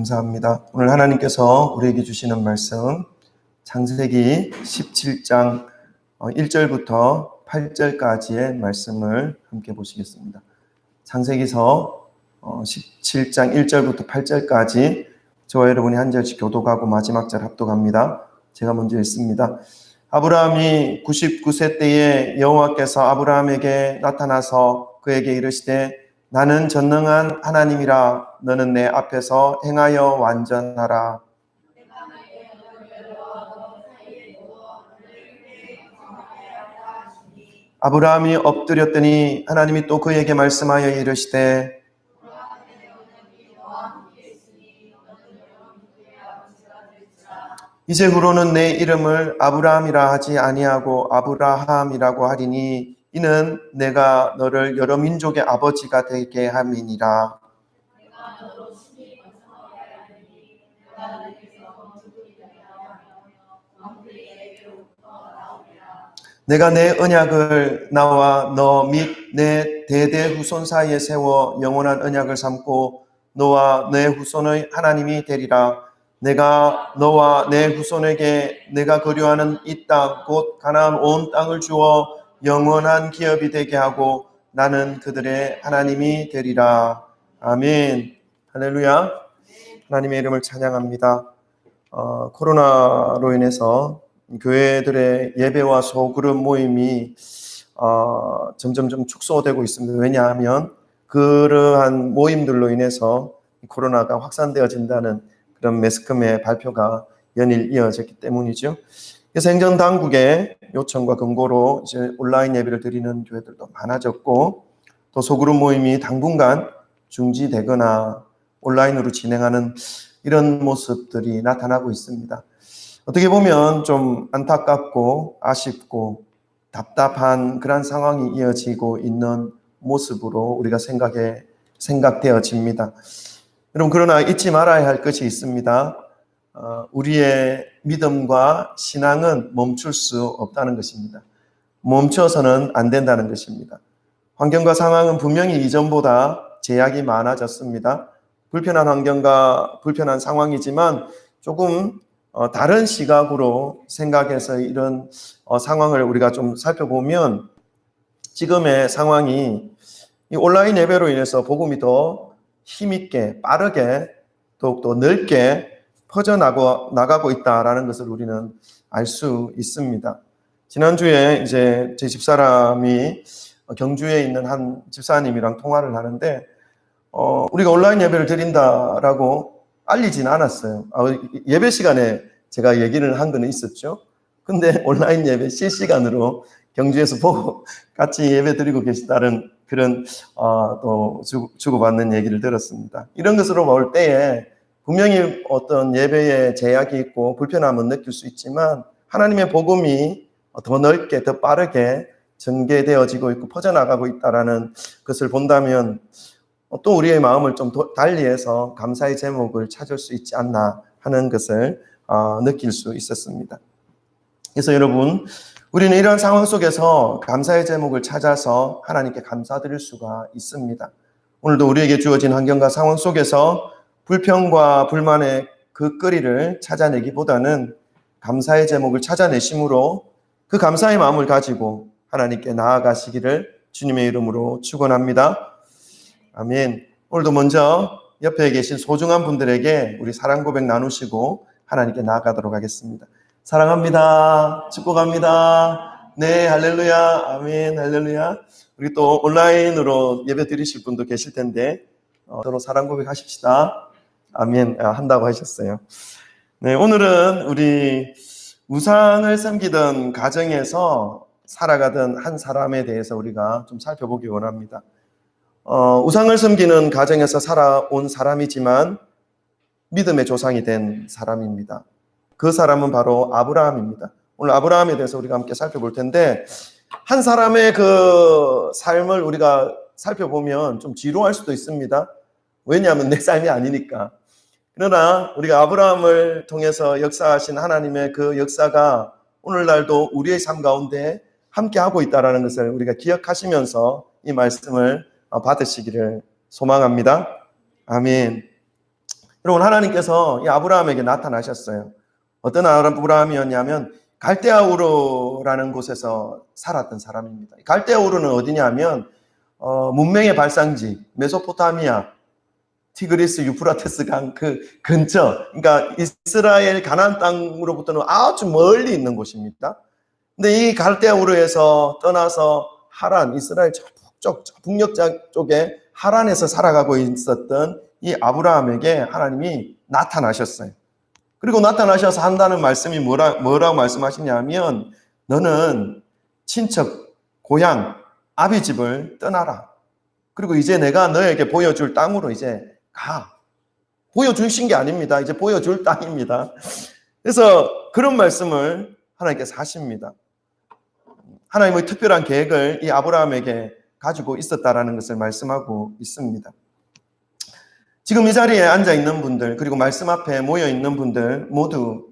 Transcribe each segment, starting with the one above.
감사합니다. 오늘 하나님께서 우리에게 주시는 말씀 창세기 17장 1절부터 8절까지의 말씀을 함께 보시겠습니다. 창세기서 17장 1절부터 8절까지 저와 여러분이 한 절씩 교독하고 마지막 절 합독합니다. 제가 먼저 읽습니다. 아브라함이 99세 때에 여호와께서 아브라함에게 나타나서 그에게 이르시되 나는 전능한 하나님이라. 너는 내 앞에서 행하여 완전하라. 아브라함이 엎드렸더니 하나님이 또 그에게 말씀하여 이르시되 이제후로는 내 이름을 아브라함이라 하지 아니하고 아브라함이라고 하리니 이는 내가 너를 여러 민족의 아버지가 되게 함이니라. 내가 내 언약을 나와 너 및 내 대대 후손 사이에 세워 영원한 언약을 삼고 너와 내 후손의 하나님이 되리라. 내가 너와 내 후손에게 내가 거류하는 이 땅 곧 가나안 온 땅을 주어 영원한 기업이 되게 하고 나는 그들의 하나님이 되리라. 아멘. 할렐루야. 하나님의 이름을 찬양합니다. 코로나로 인해서 교회들의 예배와 소그룹 모임이 점점 축소되고 있습니다. 왜냐하면 그러한 모임들로 인해서 코로나가 확산되어진다는 그런 매스컴의 발표가 연일 이어졌기 때문이죠. 그래서 행정당국의 요청과 권고로 이제 온라인 예배를 드리는 교회들도 많아졌고 또 소그룹 모임이 당분간 중지되거나 온라인으로 진행하는 이런 모습들이 나타나고 있습니다. 어떻게 보면 좀 안타깝고 아쉽고 답답한 그런 상황이 이어지고 있는 모습으로 우리가 생각되어집니다. 여러분, 그러나 잊지 말아야 할 것이 있습니다. 우리의 믿음과 신앙은 멈출 수 없다는 것입니다. 멈춰서는 안 된다는 것입니다. 환경과 상황은 분명히 이전보다 제약이 많아졌습니다. 불편한 환경과 불편한 상황이지만 조금 다른 시각으로 생각해서 이런 상황을 우리가 좀 살펴보면 지금의 상황이 이 온라인 예배로 인해서 복음이 더 힘있게 빠르게 더욱더 넓게 퍼져나가고 있다라는 것을 우리는 알 수 있습니다. 지난주에 이제 제 집사람이 경주에 있는 한 집사님이랑 통화를 하는데 우리가 온라인 예배를 드린다라고 알리진 않았어요. 예배 시간에 제가 얘기를 한 거는 있었죠. 근데 온라인 예배 실시간으로 경주에서 보고 같이 예배 드리고 계시다는 그런 또 주고받는 얘기를 들었습니다. 이런 것으로 볼 때에 분명히 어떤 예배에 제약이 있고 불편함은 느낄 수 있지만 하나님의 복음이 더 넓게 더 빠르게 전개되어지고 있고 퍼져나가고 있다는 것을 본다면 또 우리의 마음을 좀 달리해서 감사의 제목을 찾을 수 있지 않나 하는 것을 느낄 수 있었습니다. 그래서 여러분, 우리는 이런 상황 속에서 감사의 제목을 찾아서 하나님께 감사드릴 수가 있습니다. 오늘도 우리에게 주어진 환경과 상황 속에서 불평과 불만의 그 거리를 찾아내기보다는 감사의 제목을 찾아내심으로 그 감사의 마음을 가지고 하나님께 나아가시기를 주님의 이름으로 축원합니다. 아멘. 오늘도 먼저 옆에 계신 소중한 분들에게 우리 사랑 고백 나누시고 하나님께 나아가도록 하겠습니다. 사랑합니다. 축복합니다. 네, 할렐루야. 아멘, 할렐루야. 우리 또 온라인으로 예배 드리실 분도 계실 텐데 서로 사랑 고백 하십시다. 아멘. 한다고 하셨어요. 네, 오늘은 우리 우상을 섬기던 가정에서 살아가던 한 사람에 대해서 우리가 좀 살펴보기 원합니다. 우상을 섬기는 가정에서 살아온 사람이지만 믿음의 조상이 된 사람입니다. 그 사람은 바로 아브라함입니다. 오늘 아브라함에 대해서 우리가 함께 살펴볼 텐데 한 사람의 그 삶을 우리가 살펴보면 좀 지루할 수도 있습니다. 왜냐하면 내 삶이 아니니까. 그러나 우리가 아브라함을 통해서 역사하신 하나님의 그 역사가 오늘날도 우리의 삶 가운데 함께하고 있다는 것을 우리가 기억하시면서 이 말씀을 받으시기를 소망합니다. 아멘. 여러분, 하나님께서 이 아브라함에게 나타나셨어요. 어떤 아브라함이었냐면 갈대아우르라는 곳에서 살았던 사람입니다. 갈대아우르는 어디냐면 문명의 발상지 메소포타미아, 티그리스 유프라테스 강 그 근처, 그러니까 이스라엘 가나안 땅으로부터는 아주 멀리 있는 곳입니다. 근데 이 갈대아우르에서 떠나서 하란, 이스라엘 북쪽 쪽에 하란에서 살아가고 있었던 이 아브라함에게 하나님이 나타나셨어요. 그리고 나타나셔서 한다는 말씀이 뭐라고 말씀하시냐면, 너는 친척, 고향, 아비 집을 떠나라. 그리고 이제 내가 너에게 보여줄 땅으로 이제 가. 보여주신 게 아닙니다. 이제 보여줄 땅입니다. 그래서 그런 말씀을 하나님께서 하십니다. 하나님의 특별한 계획을 이 아브라함에게 가지고 있었다라는 것을 말씀하고 있습니다. 지금 이 자리에 앉아 있는 분들, 그리고 말씀 앞에 모여 있는 분들 모두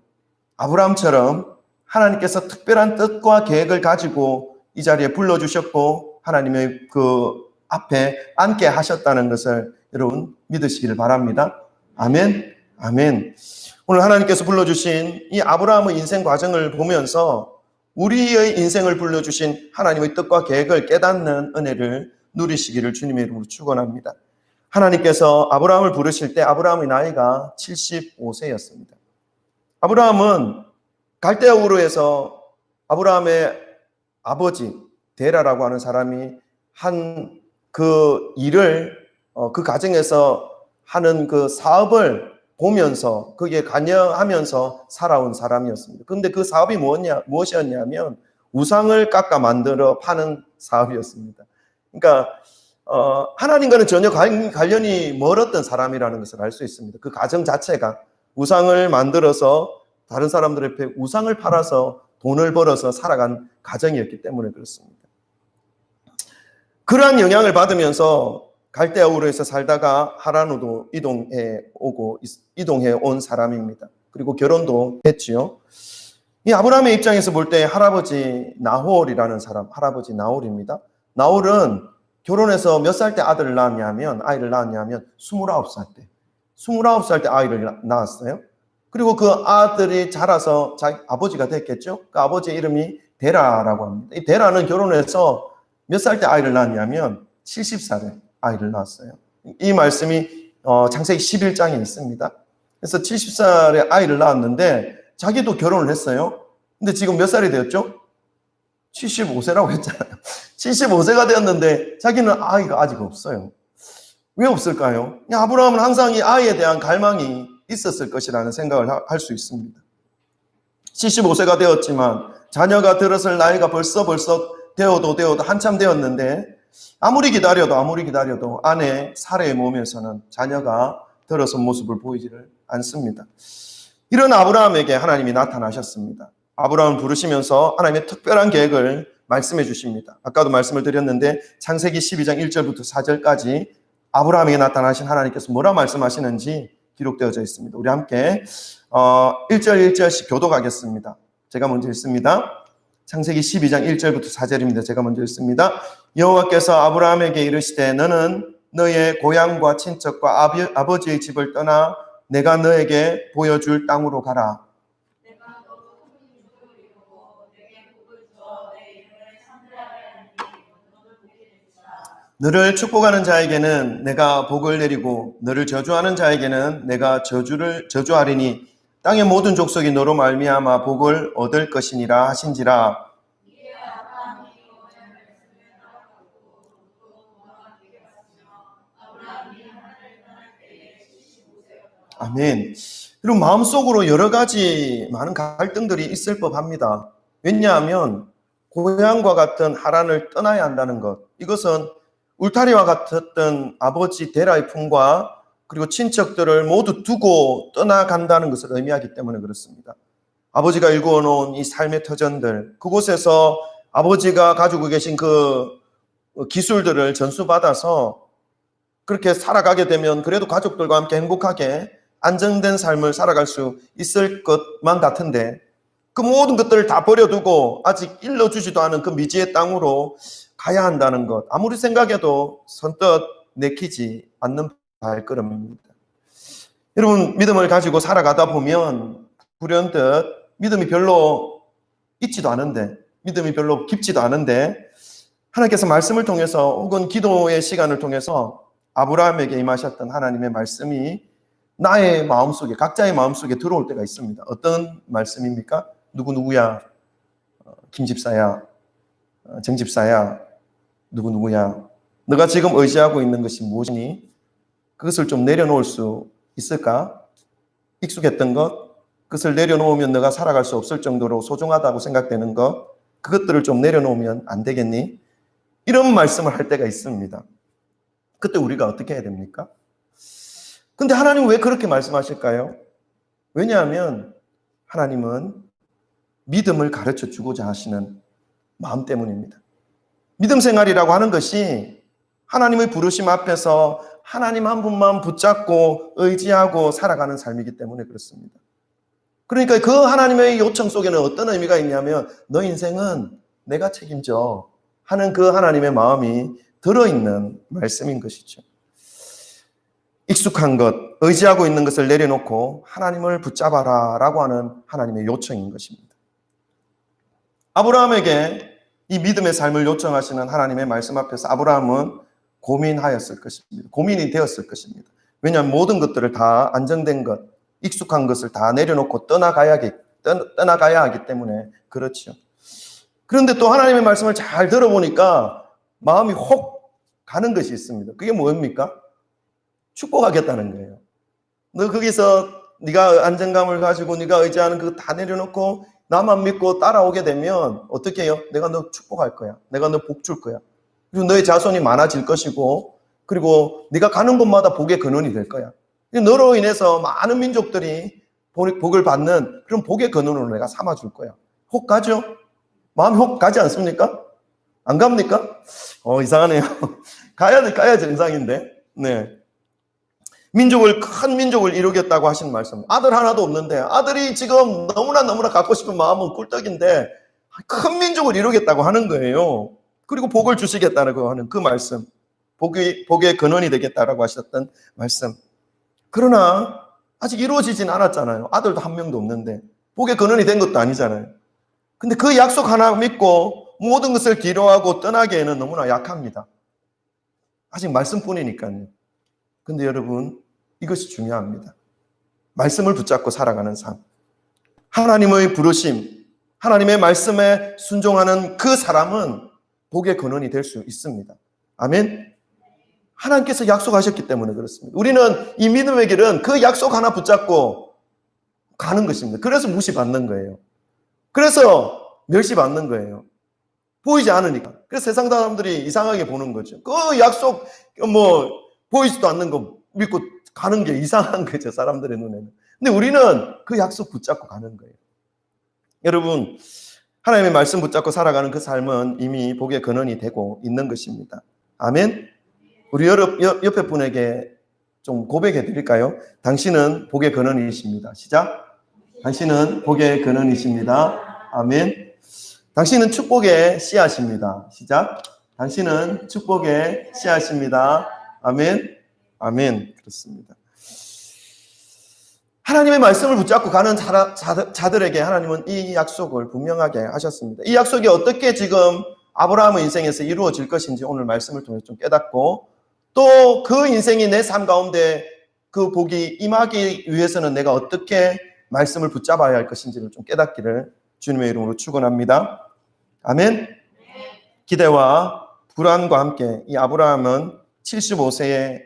아브라함처럼 하나님께서 특별한 뜻과 계획을 가지고 이 자리에 불러주셨고 하나님의 그 앞에 앉게 하셨다는 것을 여러분 믿으시기를 바랍니다. 아멘. 아멘. 오늘 하나님께서 불러주신 이 아브라함의 인생 과정을 보면서 우리의 인생을 불러주신 하나님의 뜻과 계획을 깨닫는 은혜를 누리시기를 주님의 이름으로 축원합니다. 하나님께서 아브라함을 부르실 때 아브라함의 나이가 75세였습니다. 아브라함은 갈대아우르에서 아브라함의 아버지 데라라고 하는 사람이 한 그 일을 그 가정에서 하는 그 사업을 보면서 거기에 관여하면서 살아온 사람이었습니다. 그런데 그 사업이 무엇이었냐면 우상을 깎아 만들어 파는 사업이었습니다. 그러니까 하나님과는 전혀 관련이 멀었던 사람이라는 것을 알 수 있습니다. 그 가정 자체가 우상을 만들어서 다른 사람들 앞에 우상을 팔아서 돈을 벌어서 살아간 가정이었기 때문에 그렇습니다. 그러한 영향을 받으면서 갈대아우르에서 살다가 하란으로 이동해 온 사람입니다. 그리고 결혼도 했지요. 이 아브라함의 입장에서 볼 때 할아버지 나홀이라는 사람, 할아버지 나홀입니다. 나홀은 결혼해서 몇 살 때 아이를 낳았냐면 29살 때. 29살 때 아이를 낳았어요. 그리고 그 아들이 자라서 자기 아버지가 됐겠죠. 그 아버지의 이름이 데라라고 합니다. 이 데라는 결혼해서 몇 살 때 아이를 낳았냐면 70살에 아이를 낳았어요. 이 말씀이 창세기 11장에 있습니다. 그래서 70살에 아이를 낳았는데 자기도 결혼을 했어요. 근데 지금 몇 살이 되었죠? 75세라고 했잖아요. 75세가 되었는데 자기는 아이가 아직 없어요. 왜 없을까요? 아브라함은 항상 이 아이에 대한 갈망이 있었을 것이라는 생각을 할 수 있습니다. 75세가 되었지만 자녀가 들었을 나이가 벌써 되어도 한참 되었는데 아무리 기다려도 아내 사레의 몸에서는 자녀가 들어선 모습을 보이지를 않습니다. 이런 아브라함에게 하나님이 나타나셨습니다. 아브라함을 부르시면서 하나님의 특별한 계획을 말씀해 주십니다. 아까도 말씀을 드렸는데 창세기 12장 1절부터 4절까지 아브라함에게 나타나신 하나님께서 뭐라 말씀하시는지 기록되어져 있습니다. 우리 함께 1절 1절씩 교독하겠습니다. 제가 먼저 읽습니다. 창세기 12장 1절부터 4절입니다. 제가 먼저 읽습니다. 여호와께서 아브라함에게 이르시되 너는 너의 고향과 친척과 아버지의 집을 떠나 내가 너에게 보여줄 땅으로 가라. 너를 축복하는 자에게는 내가 복을 내리고 너를 저주하는 자에게는 내가 저주하리니 땅의 모든 족속이 너로 말미암아 복을 얻을 것이니라 하신지라. 아멘. 그리고 마음속으로 여러 가지 많은 갈등들이 있을 법합니다. 왜냐하면 고향과 같은 하란을 떠나야 한다는 것, 이것은 울타리와 같았던 아버지 데라의 품과 그리고 친척들을 모두 두고 떠나간다는 것을 의미하기 때문에 그렇습니다. 아버지가 일구어 놓은 이 삶의 터전들, 그곳에서 아버지가 가지고 계신 그 기술들을 전수받아서 그렇게 살아가게 되면 그래도 가족들과 함께 행복하게 안정된 삶을 살아갈 수 있을 것만 같은데 그 모든 것들을 다 버려두고 아직 일러주지도 않은 그 미지의 땅으로 가야 한다는 것, 아무리 생각해도 선뜻 내키지 않는 발걸음입니다. 여러분, 믿음을 가지고 살아가다 보면 불현듯 믿음이 별로 있지도 않은데, 믿음이 별로 깊지도 않은데, 하나님께서 말씀을 통해서 혹은 기도의 시간을 통해서 아브라함에게 임하셨던 하나님의 말씀이 나의 마음속에, 각자의 마음속에 들어올 때가 있습니다. 어떤 말씀입니까? 누구누구야, 김집사야, 정집사야, 누구누구야, 너가 지금 의지하고 있는 것이 무엇이니? 그것을 좀 내려놓을 수 있을까? 익숙했던 것, 그것을 내려놓으면 너가 살아갈 수 없을 정도로 소중하다고 생각되는 것, 그것들을 좀 내려놓으면 안 되겠니? 이런 말씀을 할 때가 있습니다. 그때 우리가 어떻게 해야 됩니까? 근데 하나님은 왜 그렇게 말씀하실까요? 왜냐하면 하나님은 믿음을 가르쳐 주고자 하시는 마음 때문입니다. 믿음 생활이라고 하는 것이 하나님의 부르심 앞에서 하나님 한 분만 붙잡고 의지하고 살아가는 삶이기 때문에 그렇습니다. 그러니까 그 하나님의 요청 속에는 어떤 의미가 있냐면 너 인생은 내가 책임져 하는 그 하나님의 마음이 들어있는 말씀인 것이죠. 익숙한 것, 의지하고 있는 것을 내려놓고 하나님을 붙잡아라 라고 하는 하나님의 요청인 것입니다. 아브라함에게 이 믿음의 삶을 요청하시는 하나님의 말씀 앞에서 아브라함은 고민하였을 것입니다. 고민이 되었을 것입니다. 왜냐하면 모든 것들을 다 안정된 것, 익숙한 것을 다 내려놓고 떠나가야 하기 때문에 그렇죠. 그런데 또 하나님의 말씀을 잘 들어보니까 마음이 혹 가는 것이 있습니다. 그게 뭡니까? 축복하겠다는 거예요. 너 거기서 네가 안정감을 가지고 네가 의지하는 그거 다 내려놓고 나만 믿고 따라오게 되면 어떻게 해요? 내가 너 축복할 거야. 내가 너 복 줄 거야. 그리고 너의 자손이 많아질 것이고 그리고 네가 가는 곳마다 복의 근원이 될 거야. 너로 인해서 많은 민족들이 복을 받는 그런 복의 근원으로 내가 삼아줄 거야. 혹 가죠? 마음이 혹 가지 않습니까? 안 갑니까? 이상하네요. 가야 정상인데. 네. 큰 민족을 이루겠다고 하시는 말씀. 아들 하나도 없는데 아들이 지금 너무나 갖고 싶은 마음은 꿀떡인데 큰 민족을 이루겠다고 하는 거예요. 그리고 복을 주시겠다고 하는 그 말씀. 복의 근원이 되겠다라고 하셨던 말씀. 그러나 아직 이루어지진 않았잖아요. 아들도 한 명도 없는데 복의 근원이 된 것도 아니잖아요. 근데 그 약속 하나 믿고 모든 것을 뒤로하고 떠나기에는 너무나 약합니다. 아직 말씀뿐이니까요. 근데 여러분, 이것이 중요합니다. 말씀을 붙잡고 살아가는 삶. 하나님의 부르심, 하나님의 말씀에 순종하는 그 사람은 복의 근원이 될 수 있습니다. 아멘. 하나님께서 약속하셨기 때문에 그렇습니다. 우리는 이 믿음의 길은 그 약속 하나 붙잡고 가는 것입니다. 그래서 무시받는 거예요. 그래서 멸시받는 거예요. 보이지 않으니까. 그래서 세상 사람들이 이상하게 보는 거죠. 그 약속 보이지도 않는 거 믿고 가는 게 이상한 거죠. 사람들의 눈에는. 근데 우리는 그 약속 붙잡고 가는 거예요. 여러분, 하나님의 말씀 붙잡고 살아가는 그 삶은 이미 복의 근원이 되고 있는 것입니다. 아멘. 우리 옆에 분에게 좀 고백해 드릴까요? 당신은 복의 근원이십니다. 시작. 당신은 복의 근원이십니다. 아멘. 당신은 축복의 씨앗입니다. 시작. 당신은 축복의 씨앗입니다. 아멘. 아멘. 그렇습니다. 하나님의 말씀을 붙잡고 가는 자들에게 하나님은 이 약속을 분명하게 하셨습니다. 이 약속이 어떻게 지금 아브라함의 인생에서 이루어질 것인지 오늘 말씀을 통해서 좀 깨닫고 또 그 인생이 내 삶 가운데 그 복이 임하기 위해서는 내가 어떻게 말씀을 붙잡아야 할 것인지를 좀 깨닫기를 주님의 이름으로 축원합니다. 아멘. 기대와 불안과 함께 이 아브라함은 75세의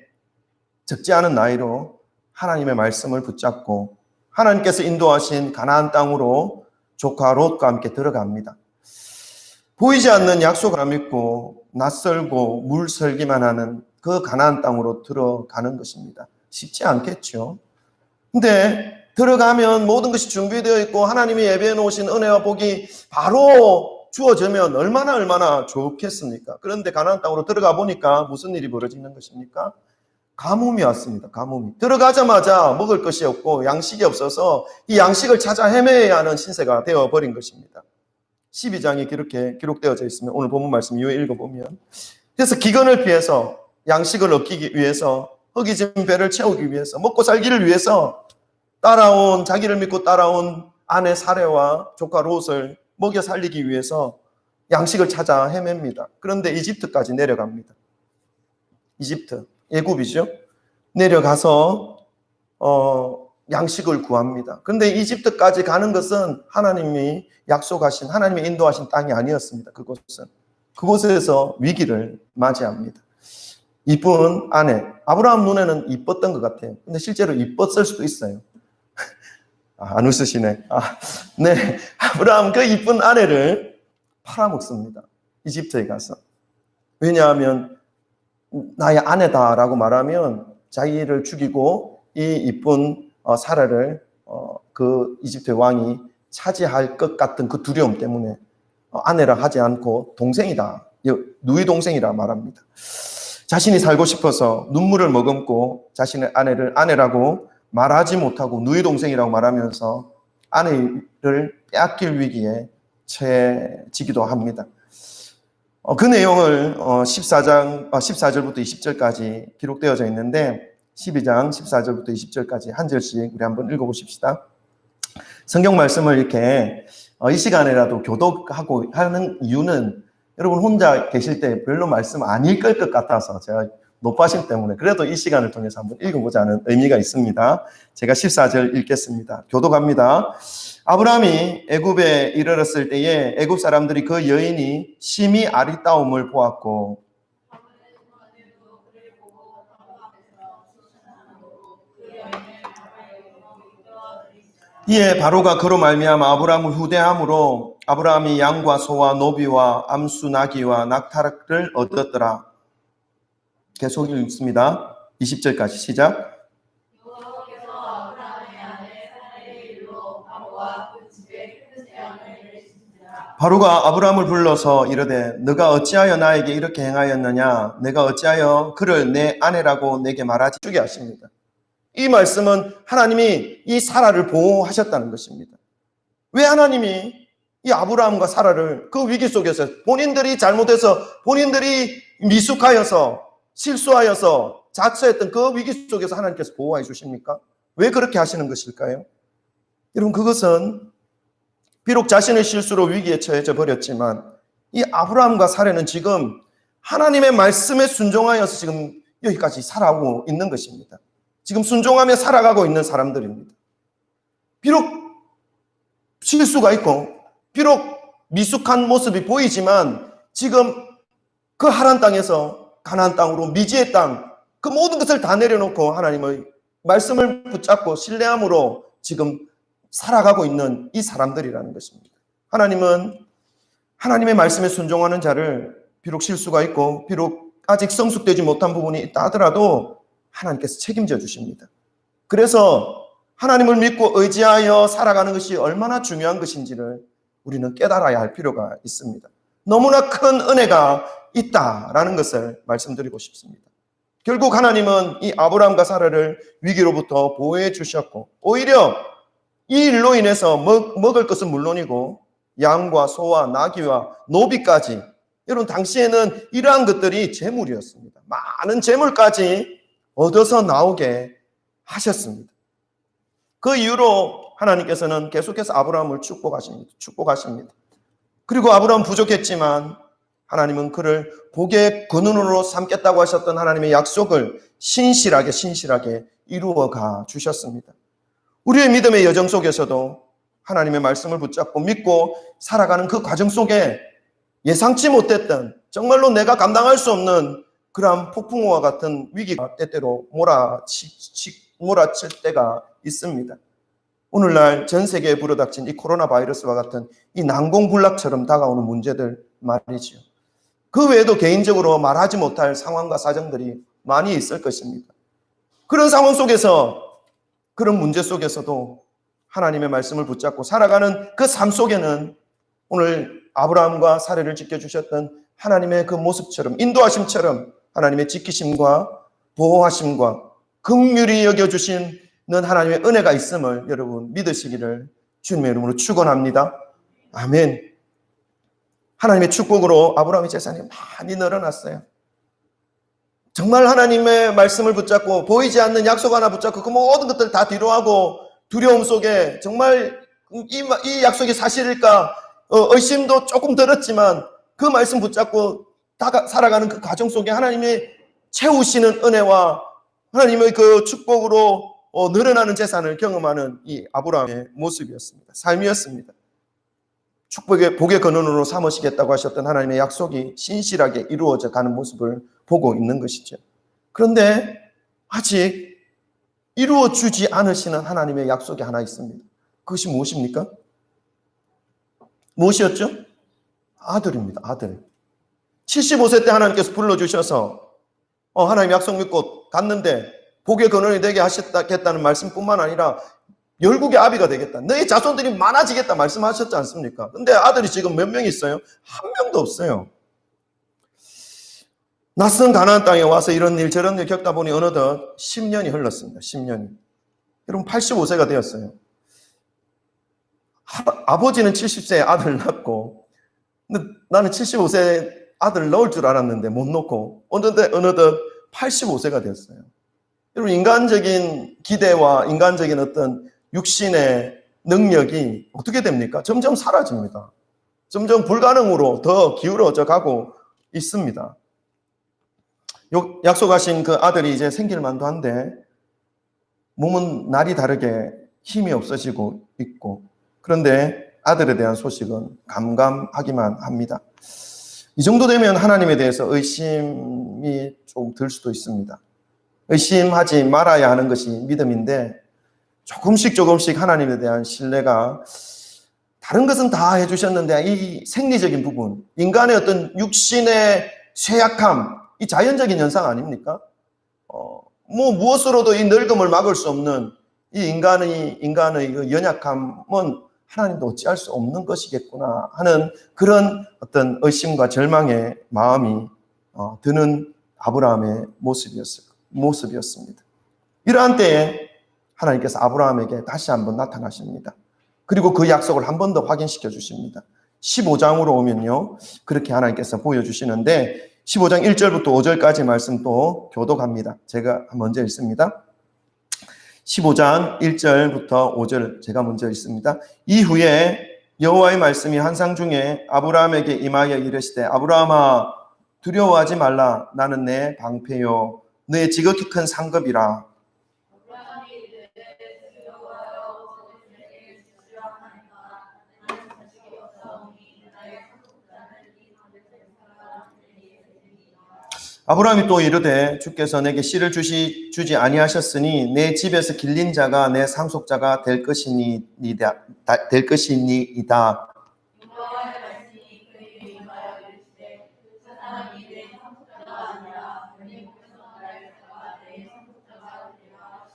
적지 않은 나이로 하나님의 말씀을 붙잡고 하나님께서 인도하신 가나안 땅으로 조카 롯과 함께 들어갑니다. 보이지 않는 약속을 안 믿고 낯설고 물설기만 하는 그 가나안 땅으로 들어가는 것입니다. 쉽지 않겠죠. 근데 들어가면 모든 것이 준비되어 있고 하나님이 예배해 놓으신 은혜와 복이 바로 주어지면 얼마나 좋겠습니까? 그런데 가나안 땅으로 들어가 보니까 무슨 일이 벌어지는 것입니까? 가뭄이 왔습니다. 가뭄이. 들어가자마자 먹을 것이 없고 양식이 없어서 이 양식을 찾아 헤매야 하는 신세가 되어버린 것입니다. 12장이 그렇게 기록되어져 있으면 오늘 본문 말씀 이후에 읽어보면 그래서 기근을 피해서 양식을 얻기 위해서 허기진 배를 채우기 위해서, 먹고 살기를 위해서 자기를 믿고 따라온 아내 사레와 조카 롯을 먹여 살리기 위해서 양식을 찾아 헤맵니다. 그런데 이집트까지 내려갑니다. 이집트, 애굽이죠. 내려가서 양식을 구합니다. 그런데 이집트까지 가는 것은 하나님이 약속하신, 하나님의 인도하신 땅이 아니었습니다. 그곳에서 위기를 맞이합니다. 이쁜 아내, 아브라함 눈에는 이뻤던 것 같아요. 근데 실제로 이뻤을 수도 있어요. 안 웃으시네. 네, 아브라함 그 이쁜 아내를 팔아먹습니다. 이집트에 가서. 왜냐하면 나의 아내다라고 말하면 자기를 죽이고 이 이쁜 사라를 그 이집트 왕이 차지할 것 같은 그 두려움 때문에 아내라 하지 않고 동생이다, 누이 동생이라 말합니다. 자신이 살고 싶어서 눈물을 머금고 자신의 아내를 아내라고 말하지 못하고 누이 동생이라고 말하면서 아내를 빼앗길 위기에 처해지기도 합니다. 그 내용을 14절부터 20절까지 기록되어져 있는데 12장 14절부터 20절까지 한 절씩 우리 한번 읽어보십시다. 성경 말씀을 이렇게 이 시간에라도 교독하고 하는 이유는 여러분 혼자 계실 때 별로 말씀 안 읽을 것 같아서 제가 높아심 때문에 그래도 이 시간을 통해서 한번 읽어보자는 의미가 있습니다. 제가 14절 읽겠습니다. 교독합니다. 아브라함이 애굽에 이르렀을 때에 애굽 사람들이 그 여인이 심히 아리따움을 보았고 이에 바로가 그로 말미암아 아브라함을 후대함으로 아브라함이 양과 소와 노비와 암수 나귀와 낙타를 얻었더라. 계속 읽습니다. 20절까지 시작. 바로가 아브라함을 불러서 이르되 너가 어찌하여 나에게 이렇게 행하였느냐? 내가 어찌하여 그를 내 아내라고 내게 말하지 주게 하십니다. 이 말씀은 하나님이 이 사라를 보호하셨다는 것입니다. 왜 하나님이 이 아브라함과 사라를 그 위기 속에서 본인들이 잘못해서 본인들이 미숙하여서 실수하여서 자처했던 그 위기 속에서 하나님께서 보호해 주십니까? 왜 그렇게 하시는 것일까요? 여러분, 그것은 비록 자신의 실수로 위기에 처해져 버렸지만 이 아브라함과 사라는 지금 하나님의 말씀에 순종하여서 지금 여기까지 살아오고 있는 것입니다. 지금 순종하며 살아가고 있는 사람들입니다. 비록 실수가 있고 비록 미숙한 모습이 보이지만 지금 그 하란 땅에서 가나안 땅으로 미지의 땅, 그 모든 것을 다 내려놓고 하나님의 말씀을 붙잡고 신뢰함으로 지금 살아가고 있는 이 사람들이라는 것입니다. 하나님은 하나님의 말씀에 순종하는 자를 비록 실수가 있고 비록 아직 성숙되지 못한 부분이 있다 하더라도 하나님께서 책임져 주십니다. 그래서 하나님을 믿고 의지하여 살아가는 것이 얼마나 중요한 것인지를 우리는 깨달아야 할 필요가 있습니다. 너무나 큰 은혜가 있다라는 것을 말씀드리고 싶습니다. 결국 하나님은 이 아브라함과 사라를 위기로부터 보호해 주셨고 오히려 이 일로 인해서 먹을 것은 물론이고 양과 소와 나귀와 노비까지, 여러분 당시에는 이러한 것들이 재물이었습니다. 많은 재물까지 얻어서 나오게 하셨습니다. 그 이후로 하나님께서는 계속해서 아브라함을 축복하십니다. 그리고 아브라함 부족했지만 하나님은 그를 복의 근원으로 삼겠다고 하셨던 하나님의 약속을 신실하게 이루어가 주셨습니다. 우리의 믿음의 여정 속에서도 하나님의 말씀을 붙잡고 믿고 살아가는 그 과정 속에 예상치 못했던, 정말로 내가 감당할 수 없는 그러한 폭풍우와 같은 위기가 때때로 몰아칠 때가 있습니다. 오늘날 전 세계에 불어닥친 이 코로나 바이러스와 같은 이 난공불락처럼 다가오는 문제들 말이지요. 그 외에도 개인적으로 말하지 못할 상황과 사정들이 많이 있을 것입니다. 그런 상황 속에서, 그런 문제 속에서도 하나님의 말씀을 붙잡고 살아가는 그 삶 속에는 오늘 아브라함과 사례를 지켜주셨던 하나님의 그 모습처럼, 인도하심처럼 하나님의 지키심과 보호하심과 긍휼히 여겨주시는 하나님의 은혜가 있음을 여러분 믿으시기를 주님의 이름으로 축원합니다. 아멘. 하나님의 축복으로 아브라함의 재산이 많이 늘어났어요. 정말 하나님의 말씀을 붙잡고 보이지 않는 약속 하나 붙잡고 그 모든 것들 다 뒤로하고 두려움 속에 정말 이 약속이 사실일까 의심도 조금 들었지만 그 말씀 붙잡고 살아가는 그 과정 속에 하나님의 채우시는 은혜와 하나님의 그 축복으로 늘어나는 재산을 경험하는 이 아브라함의 모습이었습니다. 삶이었습니다. 축복의 복의 근원으로 삼으시겠다고 하셨던 하나님의 약속이 신실하게 이루어져 가는 모습을 보고 있는 것이죠. 그런데 아직 이루어주지 않으시는 하나님의 약속이 하나 있습니다. 그것이 무엇입니까? 무엇이었죠? 아들입니다. 아들. 75세 때 하나님께서 불러주셔서 하나님 약속 믿고 갔는데 복의 근원이 되게 하셨다는 말씀뿐만 아니라 열국의 아비가 되겠다. 너희 자손들이 많아지겠다 말씀하셨지 않습니까? 근데 아들이 지금 몇 명 있어요? 한 명도 없어요. 낯선 가나안 땅에 와서 이런 일 저런 일 겪다 보니 어느덧 10년이 흘렀습니다. 10년이. 여러분 85세가 되었어요. 아버지는 70세에 아들 낳고 근데 나는 75세 아들 넣을 줄 알았는데 못 넣고 어느덧 85세가 되었어요. 여러분 인간적인 기대와 인간적인 어떤 육신의 능력이 어떻게 됩니까? 점점 사라집니다. 점점 불가능으로 더 기울어져 가고 있습니다. 약속하신 그 아들이 이제 생길 만도 한데 몸은 날이 다르게 힘이 없어지고 있고 그런데 아들에 대한 소식은 감감하기만 합니다. 이 정도 되면 하나님에 대해서 의심이 좀 들 수도 있습니다. 의심하지 말아야 하는 것이 믿음인데 조금씩 하나님에 대한 신뢰가 다른 것은 다 해주셨는데 이 생리적인 부분, 인간의 어떤 육신의 쇠약함, 이 자연적인 현상 아닙니까? 무엇으로도 이 늙음을 막을 수 없는 이 인간의 그 연약함은 하나님도 어찌할 수 없는 것이겠구나 하는 그런 어떤 의심과 절망의 마음이 드는 아브라함의 모습이었습니다. 이러한 때에 하나님께서 아브라함에게 다시 한번 나타나십니다. 그리고 그 약속을 한 번 더 확인시켜 주십니다. 15장으로 오면요. 그렇게 하나님께서 보여주시는데 15장 1절부터 5절까지 말씀 또 교독합니다. 제가 먼저 읽습니다. 15장 1절부터 5절 제가 먼저 읽습니다. 이후에 여호와의 말씀이 환상 중에 아브라함에게 임하여 이르시되 아브라함아 두려워하지 말라 나는 내 방패요 너의 지극히 큰 상급이라. 아브라함이 또 이르되 주께서 내게 씨를 주지 아니하셨으니 내 집에서 길린 자가 내 상속자가 될 것이니이다.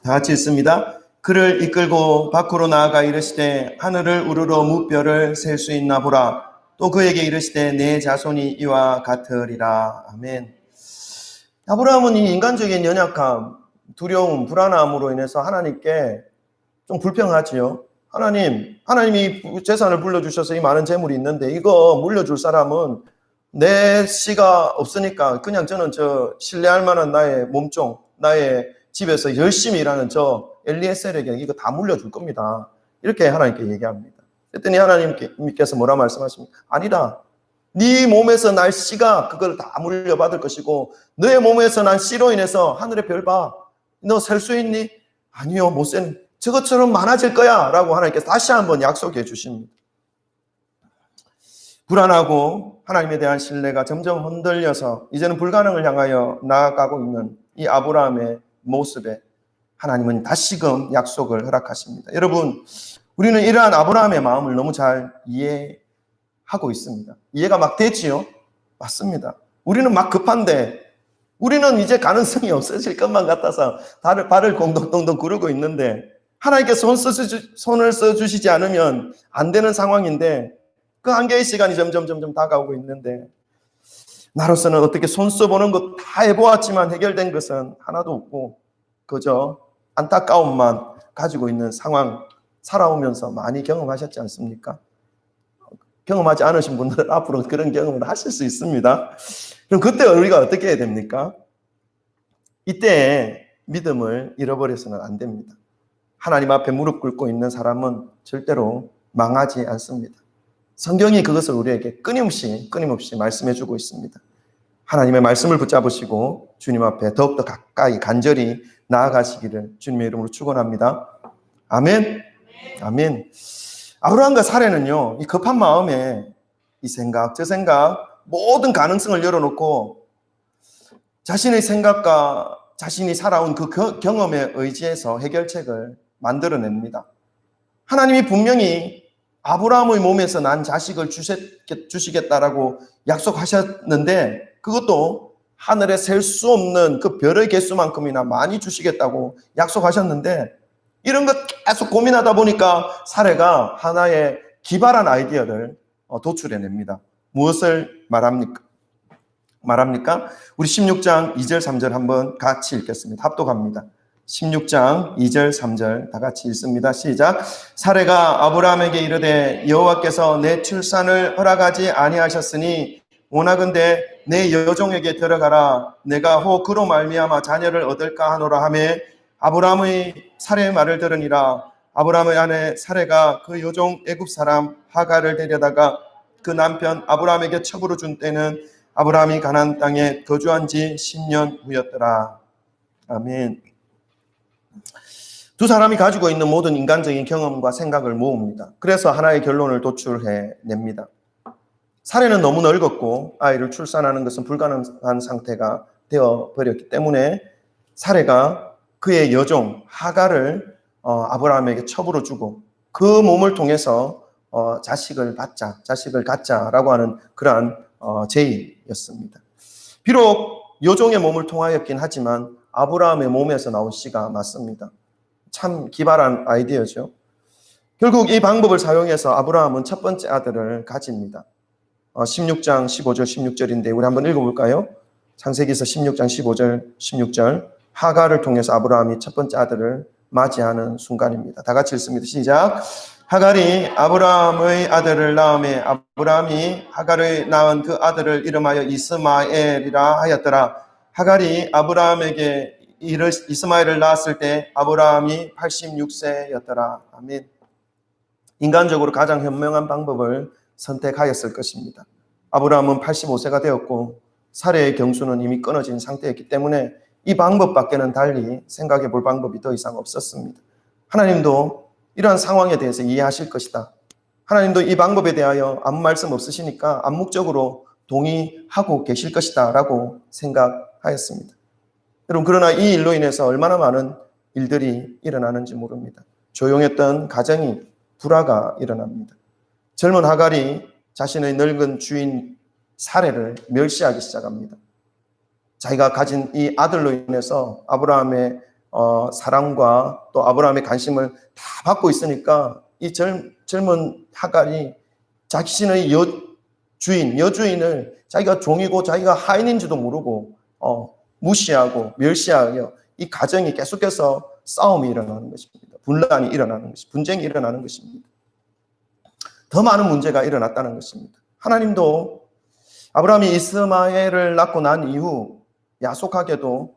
다 같이 읽습니다. 그를 이끌고 밖으로 나아가 이르시되 하늘을 우러러 무뼈를 셀 수 있나 보라. 또 그에게 이르시되 내 자손이 이와 같으리라. 아멘. 아브라함은 이 인간적인 연약함, 두려움, 불안함으로 인해서 하나님께 좀 불평하지요. 하나님이 재산을 불러주셔서 이 많은 재물이 있는데 이거 물려줄 사람은 내 씨가 없으니까 그냥 저는 신뢰할 만한 나의 몸종, 나의 집에서 열심히 일하는 엘리에셀에게 이거 다 물려줄 겁니다. 이렇게 하나님께 얘기합니다. 그랬더니 하나님께서 뭐라 말씀하십니까? 아니다. 네 몸에서 날 씨가 그걸 다 물려받을 것이고 너의 몸에서 난 씨로 인해서 하늘의 별 봐. 너 셀 수 있니? 아니요. 못 세는 저것처럼 많아질 거야 라고 하나님께서 다시 한번 약속해 주십니다. 불안하고 하나님에 대한 신뢰가 점점 흔들려서 이제는 불가능을 향하여 나아가고 있는 이 아브라함의 모습에 하나님은 다시금 약속을 허락하십니다. 여러분, 우리는 이러한 아브라함의 마음을 너무 잘 이해하고 있습니다. 이해가 막 되지요? 맞습니다. 우리는 막 급한데 우리는 이제 가능성이 없어질 것만 같아서 발을 공동동동 구르고 있는데 하나님께서 손을 써주시지 않으면 안 되는 상황인데 그 한계의 시간이 점점 다가오고 있는데 나로서는 어떻게 손 써보는 것 다 해보았지만 해결된 것은 하나도 없고 그저 안타까움만 가지고 있는 상황 살아오면서 많이 경험하셨지 않습니까? 경험하지 않으신 분들은 앞으로 그런 경험을 하실 수 있습니다. 그럼 그때 우리가 어떻게 해야 됩니까? 이때에 믿음을 잃어버려서는 안 됩니다. 하나님 앞에 무릎 꿇고 있는 사람은 절대로 망하지 않습니다. 성경이 그것을 우리에게 끊임없이 말씀해주고 있습니다. 하나님의 말씀을 붙잡으시고 주님 앞에 더욱더 가까이 간절히 나아가시기를 주님의 이름으로 축원합니다. 아멘. 아멘. 아브라함과 사례는요, 이 급한 마음에 이 생각, 저 생각, 모든 가능성을 열어놓고 자신의 생각과 자신이 살아온 그 경험에 의지해서 해결책을 만들어냅니다. 하나님이 분명히 아브라함의 몸에서 난 자식을 주시겠다라고 약속하셨는데, 그것도 하늘에 셀 수 없는 그 별의 개수만큼이나 많이 주시겠다고 약속하셨는데, 이런 것 계속 고민하다 보니까 사례가 하나의 기발한 아이디어를 도출해냅니다. 무엇을 말합니까? 우리 16장 2절 3절 한번 같이 읽겠습니다. 합독합니다. 16장 2절 3절 다 같이 읽습니다. 시작. 사레가 아브라함에게 이르되 여호와께서 내 출산을 허락하지 아니하셨으니 원하건대 내 여종에게 들어가라. 내가 혹 그로 말미암아 자녀를 얻을까 하노라 하매 아브라함의 사레의 말을 들으니라. 아브라함의 아내 사레가 그 여종 애굽 사람 하갈을 데려다가 그 남편 아브라함에게 첩으로 준 때는 아브라함이 가나안 땅에 거주한 지 10년 후였더라. 아멘. 두 사람이 가지고 있는 모든 인간적인 경험과 생각을 모읍니다. 그래서 하나의 결론을 도출해냅니다. 사례는 너무 늙었고 아이를 출산하는 것은 불가능한 상태가 되어버렸기 때문에 사례가 그의 여종 하갈을 아브라함에게 첩으로 주고 그 몸을 통해서 자식을 갖자라고 하는 그러한 제의였습니다. 비록 여종의 몸을 통하였긴 하지만 아브라함의 몸에서 나온 씨가 맞습니다. 참 기발한 아이디어죠. 결국 이 방법을 사용해서 아브라함은 첫 번째 아들을 가집니다. 16장 15절 16절인데 우리 한번 읽어볼까요? 창세기서 16장 15절 16절 하갈을 통해서 아브라함이 첫 번째 아들을 맞이하는 순간입니다. 다 같이 읽습니다. 시작. 하갈이 아브라함의 아들을 낳음에 아브라함이 하갈의 낳은 그 아들을 이름하여 이스마엘이라 하였더라. 하갈이 아브라함에게 이스마엘을 낳았을 때 아브라함이 86세였더라. 아멘. 인간적으로 가장 현명한 방법을 선택하였을 것입니다. 아브라함은 85세가 되었고 사례의 경수는 이미 끊어진 상태였기 때문에 이 방법밖에는 달리 생각해 볼 방법이 더 이상 없었습니다. 하나님도 이러한 상황에 대해서 이해하실 것이다. 하나님도 이 방법에 대하여 아무 말씀 없으시니까 암묵적으로 동의하고 계실 것이다 라고 생각하였습니다. 여러분, 그러나 이 일로 인해서 얼마나 많은 일들이 일어나는지 모릅니다. 조용했던 가정이 불화가 일어납니다. 젊은 하갈이 자신의 늙은 주인 사레를 멸시하기 시작합니다. 자기가 가진 이 아들로 인해서 아브라함의 사랑과 또 아브라함의 관심을 다 받고 있으니까 이 젊은 하갈이 자신의 여주인을 자기가 종이고 자기가 하인인지도 모르고 무시하고 멸시하여 이 가정이 계속해서 싸움이 일어나는 것입니다. 분란이 일어나는 것입니다. 분쟁이 일어나는 것입니다. 더 많은 문제가 일어났다는 것입니다. 하나님도 아브라함이 이스마엘을 낳고 난 이후 야속하게도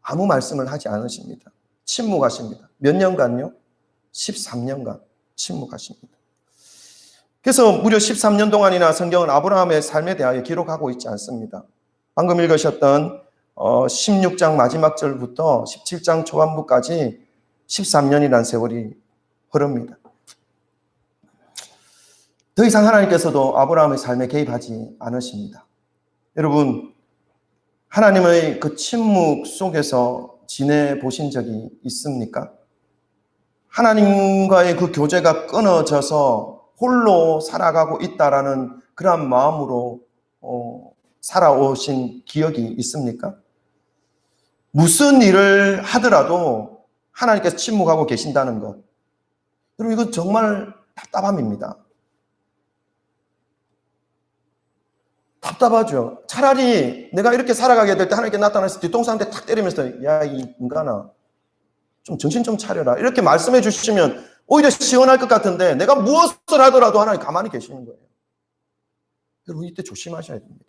아무 말씀을 하지 않으십니다. 침묵하십니다. 몇 년간요? 13년간 침묵하십니다. 그래서 무려 13년 동안이나 성경은 아브라함의 삶에 대하여 기록하고 있지 않습니다. 방금 읽으셨던 16장 마지막 절부터 17장 초반부까지 13년이라는 세월이 흐릅니다. 더 이상 하나님께서도 아브라함의 삶에 개입하지 않으십니다. 여러분, 하나님의 그 침묵 속에서 지내보신 적이 있습니까? 하나님과의 그 교제가 끊어져서 홀로 살아가고 있다라는 그런 마음으로 살아오신 기억이 있습니까? 무슨 일을 하더라도 하나님께서 침묵하고 계신다는 것. 여러분, 이건 정말 답답함입니다. 답답하죠. 차라리 내가 이렇게 살아가게 될 때 하나님께 나타나서 뒤통수한테 탁 때리면서 야, 이 인간아, 좀 정신 좀 차려라. 이렇게 말씀해 주시면 오히려 시원할 것 같은데 내가 무엇을 하더라도 하나님 가만히 계시는 거예요. 여러분, 이때 조심하셔야 됩니다.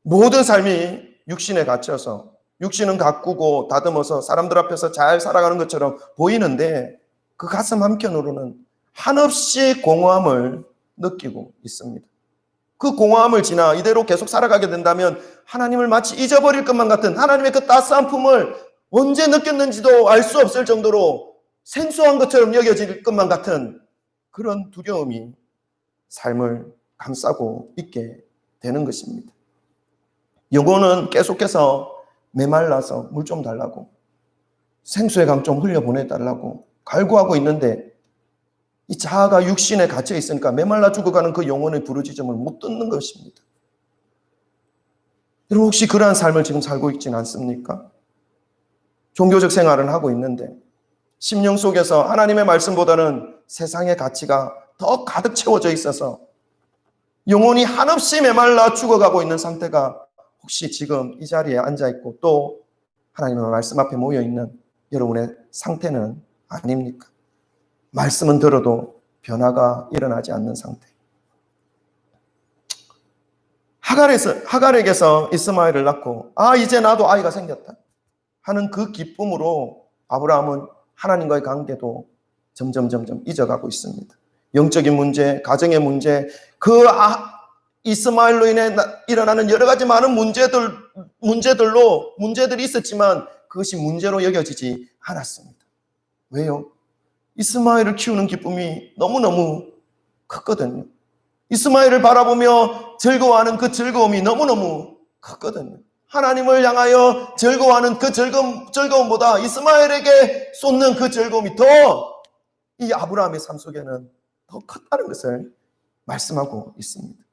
모든 삶이 육신에 갇혀서 육신은 가꾸고 다듬어서 사람들 앞에서 잘 살아가는 것처럼 보이는데 그 가슴 한켠으로는 한없이 공허함을 느끼고 있습니다. 그 공허함을 지나 이대로 계속 살아가게 된다면 하나님을 마치 잊어버릴 것만 같은, 하나님의 그 따스한 품을 언제 느꼈는지도 알 수 없을 정도로 생소한 것처럼 여겨질 것만 같은 그런 두려움이 삶을 감싸고 있게 되는 것입니다. 영혼은 계속해서 메말라서 물 좀 달라고, 생수의 강 좀 흘려보내달라고 갈구하고 있는데 이 자아가 육신에 갇혀 있으니까 메말라 죽어가는 그 영혼의 부르짖음을 못 듣는 것입니다. 여러분 혹시 그러한 삶을 지금 살고 있지는 않습니까? 종교적 생활을 하고 있는데 심령 속에서 하나님의 말씀보다는 세상의 가치가 더 가득 채워져 있어서 영혼이 한없이 메말라 죽어가고 있는 상태가 혹시 지금 이 자리에 앉아있고 또 하나님의 말씀 앞에 모여있는 여러분의 상태는 아닙니까? 말씀은 들어도 변화가 일어나지 않는 상태. 하갈에게서 이스마엘을 낳고 이제 나도 아이가 생겼다 하는 그 기쁨으로 아브라함은 하나님과의 관계도 점점 잊어가고 있습니다. 영적인 문제, 가정의 문제, 그 이스마엘로 인해 일어나는 여러 가지 많은 문제들이 있었지만 그것이 문제로 여겨지지 않았습니다. 왜요? 이스마엘을 키우는 기쁨이 너무너무 컸거든요. 이스마엘을 바라보며 즐거워하는 그 즐거움이 너무너무 컸거든요. 하나님을 향하여 즐거워하는 그 즐거움보다 이스마엘에게 쏟는 그 즐거움이 더 이 아브라함의 삶 속에는 더 컸다는 것을 말씀하고 있습니다.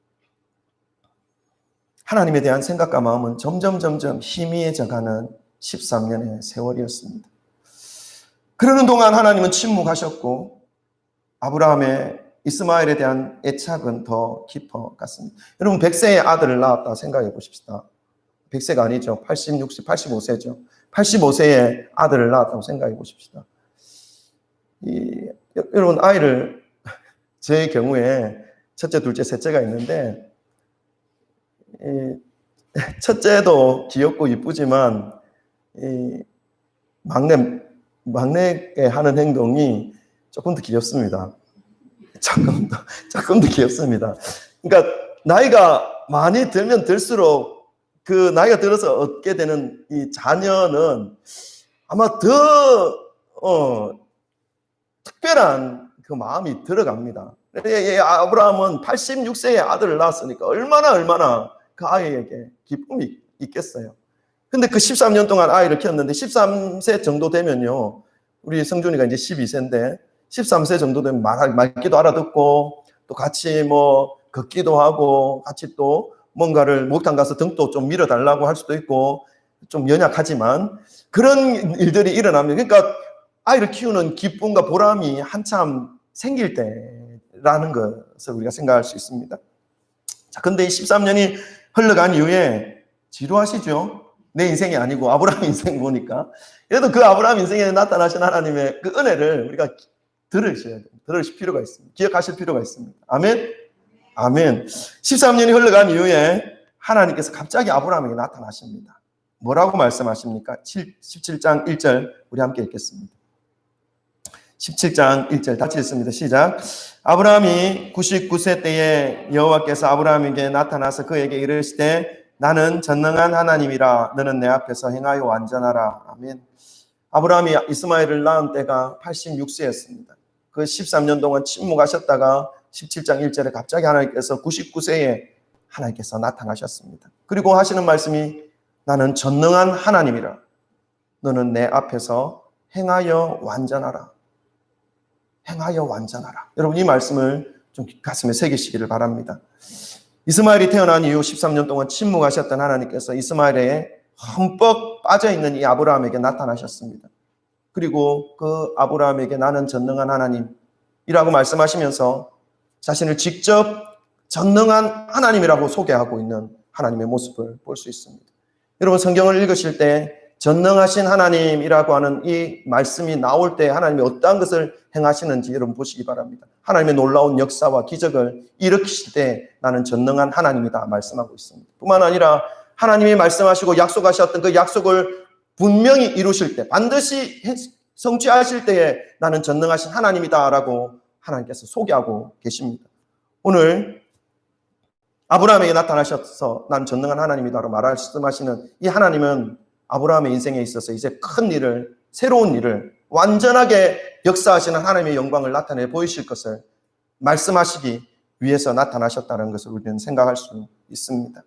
하나님에 대한 생각과 마음은 점점 희미해져가는 13년의 세월이었습니다. 그러는 동안 하나님은 침묵하셨고 아브라함의 이스마엘에 대한 애착은 더 깊어갔습니다. 여러분 100세의 아들을 낳았다 생각해 보십시다. 100세가 아니죠. 80, 60, 85세죠. 85세의 아들을 낳았다고 생각해 보십시다. 여러분 아이를 제 경우에 첫째, 둘째, 셋째가 있는데 첫째도 귀엽고 이쁘지만 막내에 하는 행동이 조금 더 귀엽습니다. 조금 더 귀엽습니다. 그러니까 나이가 많이 들면 들수록 그 나이가 들어서 얻게 되는 이 자녀는 아마 더 특별한 그 마음이 들어갑니다. 아브라함은 86세의 아들을 낳았으니까 얼마나 그 아이에게 기쁨이 있겠어요. 근데 그 13년 동안 아이를 키웠는데 13세 정도 되면요. 우리 성준이가 이제 12세인데 13세 정도 되면 말귀도 알아듣고 또 같이 걷기도 하고 같이 또 뭔가를 목욕탕 가서 등도 좀 밀어달라고 할 수도 있고 좀 연약하지만 그런 일들이 일어나면 그러니까 아이를 키우는 기쁨과 보람이 한참 생길 때라는 것을 우리가 생각할 수 있습니다. 자, 근데 이 13년이 흘러간 이후에 지루하시죠? 내 인생이 아니고 아브라함 인생 보니까. 그래도 그 아브라함 인생에 나타나신 하나님의 그 은혜를 우리가 들으실 필요가 있습니다. 기억하실 필요가 있습니다. 아멘? 아멘. 13년이 흘러간 이후에 하나님께서 갑자기 아브라함에게 나타나십니다. 뭐라고 말씀하십니까? 17장 1절 우리 함께 읽겠습니다. 17장 1절 같이 읽습니다. 시작. 아브라함이 99세 때에 여호와께서 아브라함에게 나타나서 그에게 이르시되 나는 전능한 하나님이라 너는 내 앞에서 행하여 완전하라. 아멘. 아브라함이 이스마엘을 낳은 때가 86세였습니다. 그 13년 동안 침묵하셨다가 17장 1절에 갑자기 하나님께서 99세에 하나님께서 나타나셨습니다. 그리고 하시는 말씀이 나는 전능한 하나님이라 너는 내 앞에서 행하여 완전하라. 행하여 완전하라. 여러분 이 말씀을 좀 가슴에 새기시기를 바랍니다. 이스마엘이 태어난 이후 13년 동안 침묵하셨던 하나님께서 이스마엘에 흠뻑 빠져있는 이 아브라함에게 나타나셨습니다. 그리고 그 아브라함에게 나는 전능한 하나님이라고 말씀하시면서 자신을 직접 전능한 하나님이라고 소개하고 있는 하나님의 모습을 볼 수 있습니다. 여러분 성경을 읽으실 때 전능하신 하나님이라고 하는 이 말씀이 나올 때 하나님이 어떠한 것을 행하시는지 여러분 보시기 바랍니다. 하나님의 놀라운 역사와 기적을 일으키실 때 나는 전능한 하나님이다 말씀하고 있습니다. 뿐만 아니라 하나님이 말씀하시고 약속하셨던 그 약속을 분명히 이루실 때, 반드시 성취하실 때에 나는 전능하신 하나님이다라고 하나님께서 소개하고 계십니다. 오늘 아브라함에게 나타나셔서 난 전능한 하나님이다라고 말씀하시는 이 하나님은 아브라함의 인생에 있어서 이제 큰 일을, 새로운 일을 완전하게 역사하시는 하나님의 영광을 나타내 보이실 것을 말씀하시기 위해서 나타나셨다는 것을 우리는 생각할 수 있습니다.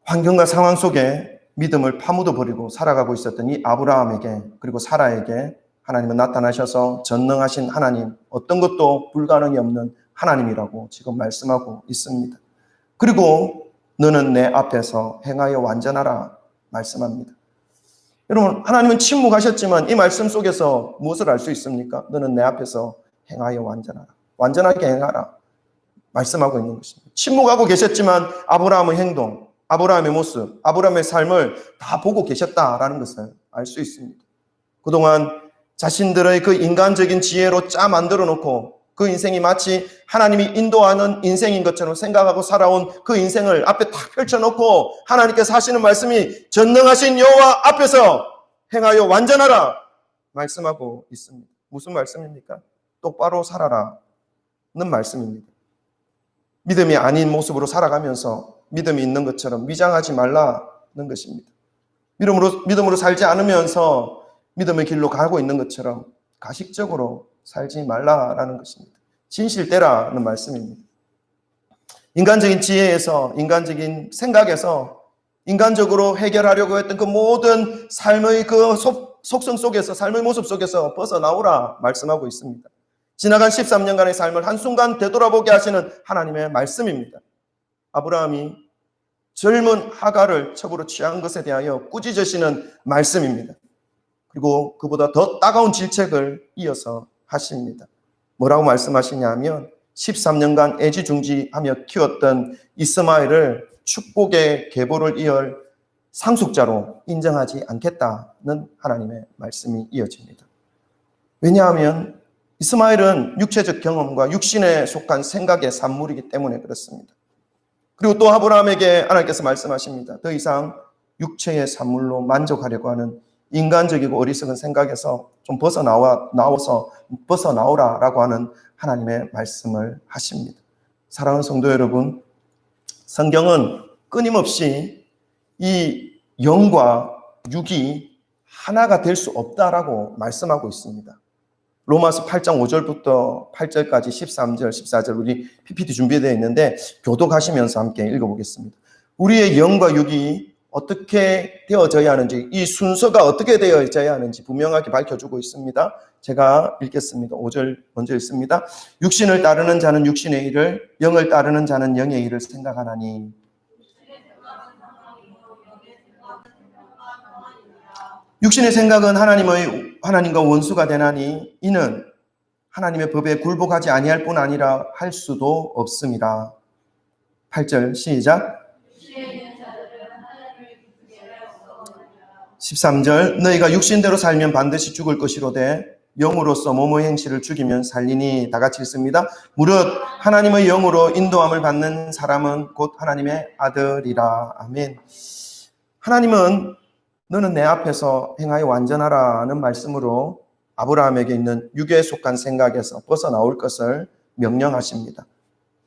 환경과 상황 속에 믿음을 파묻어버리고 살아가고 있었던 이 아브라함에게, 그리고 사라에게 하나님은 나타나셔서 전능하신 하나님, 어떤 것도 불가능이 없는 하나님이라고 지금 말씀하고 있습니다. 그리고 너는 내 앞에서 행하여 완전하라 말씀합니다. 여러분, 하나님은 침묵하셨지만 이 말씀 속에서 무엇을 알 수 있습니까? 너는 내 앞에서 행하여 완전하라, 완전하게 행하라 말씀하고 있는 것입니다. 침묵하고 계셨지만 아브라함의 행동, 아브라함의 모습, 아브라함의 삶을 다 보고 계셨다라는 것을 알 수 있습니다. 그동안 자신들의 그 인간적인 지혜로 짜 만들어 놓고 그 인생이 마치 하나님이 인도하는 인생인 것처럼 생각하고 살아온 그 인생을 앞에 탁 펼쳐놓고 하나님께서 하시는 말씀이 전능하신 여호와 앞에서 행하여 완전하라 말씀하고 있습니다. 무슨 말씀입니까? 똑바로 살아라는 말씀입니다. 믿음이 아닌 모습으로 살아가면서 믿음이 있는 것처럼 위장하지 말라는 것입니다. 믿음으로 살지 않으면서 믿음의 길로 가고 있는 것처럼 가식적으로 살지 말라라는 것입니다. 진실되라는 말씀입니다. 인간적인 지혜에서, 인간적인 생각에서 인간적으로 해결하려고 했던 그 모든 삶의 그 속성 속에서, 삶의 모습 속에서 벗어나오라 말씀하고 있습니다. 지나간 13년간의 삶을 한순간 되돌아보게 하시는 하나님의 말씀입니다. 아브라함이 젊은 하갈을 첩으로 취한 것에 대하여 꾸짖으시는 말씀입니다. 그리고 그보다 더 따가운 질책을 이어서 하십니다. 뭐라고 말씀하시냐면 13년간 애지중지하며 키웠던 이스마엘을 축복의 계보를 이을 상속자로 인정하지 않겠다는 하나님의 말씀이 이어집니다. 왜냐하면 이스마엘은 육체적 경험과 육신에 속한 생각의 산물이기 때문에 그렇습니다. 그리고 또 아브라함에게 하나님께서 말씀하십니다. 더 이상 육체의 산물로 만족하려고 하는 인간적이고 어리석은 생각에서 좀 벗어나오라라고 하는 하나님의 말씀을 하십니다. 사랑하는 성도 여러분, 성경은 끊임없이 이 영과 육이 하나가 될 수 없다라고 말씀하고 있습니다. 로마서 8장 5절부터 8절까지 13절, 14절 우리 PPT 준비되어 있는데 교독하시면서 함께 읽어보겠습니다. 우리의 영과 육이 어떻게 되어져야 하는지, 이 순서가 어떻게 되어져야 하는지 분명하게 밝혀주고 있습니다. 제가 읽겠습니다. 5절 먼저 읽습니다. 육신을 따르는 자는 육신의 일을, 영을 따르는 자는 영의 일을 생각하나니. 육신의 생각은 하나님과 원수가 되나니 이는 하나님의 법에 굴복하지 아니할 뿐 아니라 할 수도 없습니다. 8절 시작. 13절 너희가 육신대로 살면 반드시 죽을 것이로되 영으로서 몸의 행실을 죽이면 살리니. 다 같이 읽습니다. 무릇 하나님의 영으로 인도함을 받는 사람은 곧 하나님의 아들이라. 아멘. 하나님은 너는 내 앞에서 행하여 완전하라는 말씀으로 아브라함에게 있는 육에 속한 생각에서 벗어나올 것을 명령하십니다.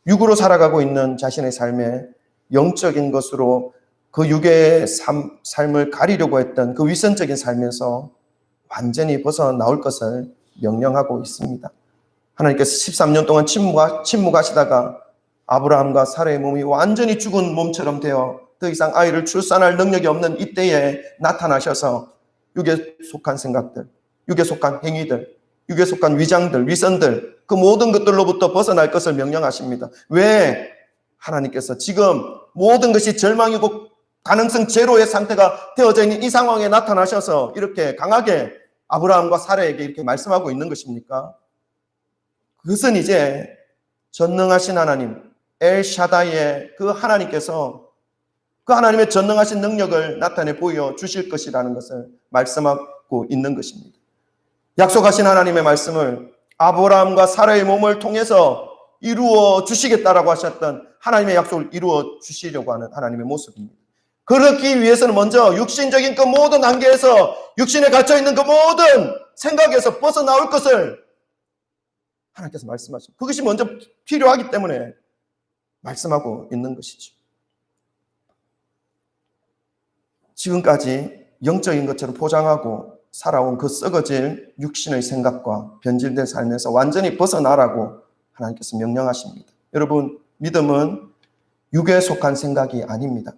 육으로 살아가고 있는 자신의 삶에 영적인 것으로 그 육의 삶을 가리려고 했던 그 위선적인 삶에서 완전히 벗어나올 것을 명령하고 있습니다. 하나님께서 13년 동안 침묵하시다가 아브라함과 사라의 몸이 완전히 죽은 몸처럼 되어 더 이상 아이를 출산할 능력이 없는 이때에 나타나셔서 육에 속한 생각들, 육에 속한 행위들, 육에 속한 위장들, 위선들, 그 모든 것들로부터 벗어날 것을 명령하십니다. 왜? 하나님께서 지금 모든 것이 절망이고 가능성 제로의 상태가 되어져 있는 이 상황에 나타나셔서 이렇게 강하게 아브라함과 사라에게 이렇게 말씀하고 있는 것입니까? 그것은 이제 전능하신 하나님, 엘샤다이의 그 하나님께서 그 하나님의 전능하신 능력을 나타내 보여주실 것이라는 것을 말씀하고 있는 것입니다. 약속하신 하나님의 말씀을 아브라함과 사라의 몸을 통해서 이루어 주시겠다라고 하셨던 하나님의 약속을 이루어 주시려고 하는 하나님의 모습입니다. 그렇기 위해서는 먼저 육신적인 그 모든 한계에서, 육신에 갇혀있는 그 모든 생각에서 벗어나올 것을 하나님께서 말씀하십니다. 그것이 먼저 필요하기 때문에 말씀하고 있는 것이죠. 지금까지 영적인 것처럼 포장하고 살아온 그 썩어질 육신의 생각과 변질된 삶에서 완전히 벗어나라고 하나님께서 명령하십니다. 여러분, 믿음은 육에 속한 생각이 아닙니다.